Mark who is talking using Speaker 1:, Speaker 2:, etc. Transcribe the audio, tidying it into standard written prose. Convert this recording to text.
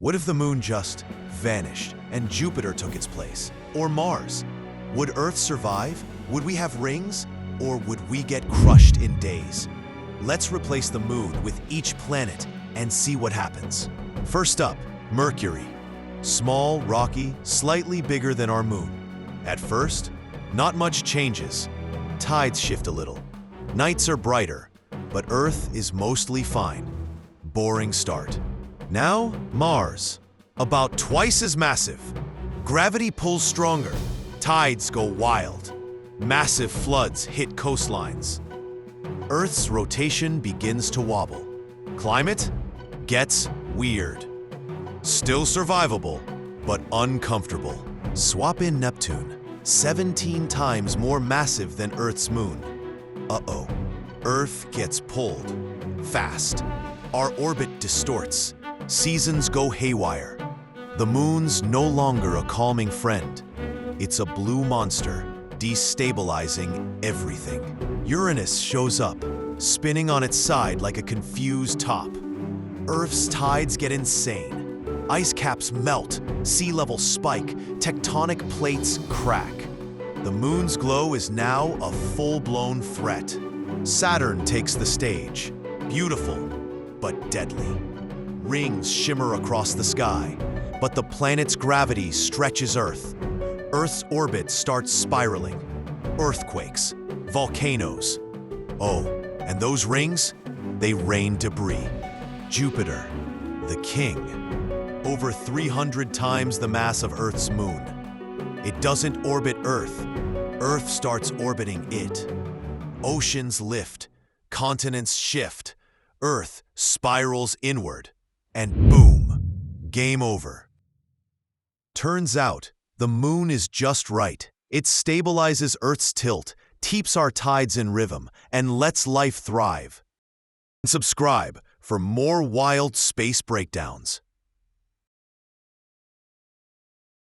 Speaker 1: What if the moon just vanished and Jupiter took its place? Or Mars? Would Earth survive? Would we have rings? Or would we get crushed in days? Let's replace the moon with each planet and see what happens. First up, Mercury. Small, rocky, slightly bigger than our moon. At first, not much changes. Tides shift a little. Nights are brighter, but Earth is mostly fine. Boring start. Now, Mars. About twice as massive. Gravity pulls stronger. Tides go wild. Massive floods hit coastlines. Earth's rotation begins to wobble. Climate gets weird. Still survivable, but uncomfortable. Swap in Neptune, 17 times more massive than Earth's moon. Uh-oh. Earth gets pulled. Fast. Our orbit distorts. Seasons go haywire. The moon's no longer a calming friend. It's a blue monster, destabilizing everything. Uranus shows up, spinning on its side like a confused top. Earth's tides get insane. Ice caps melt, sea levels spike, tectonic plates crack. The moon's glow is now a full-blown threat. Saturn takes the stage, beautiful but deadly. Rings shimmer across the sky, but the planet's gravity stretches Earth. Earth's orbit starts spiraling. Earthquakes, volcanoes. Oh, and those rings? They rain debris. Jupiter, the king. Over 300 times the mass of Earth's moon. It doesn't orbit Earth. Earth starts orbiting it. Oceans lift. Continents shift. Earth spirals inward. And boom, game over. Turns out, the moon is just right. It stabilizes Earth's tilt, keeps our tides in rhythm, and lets life thrive. Subscribe for more wild space breakdowns.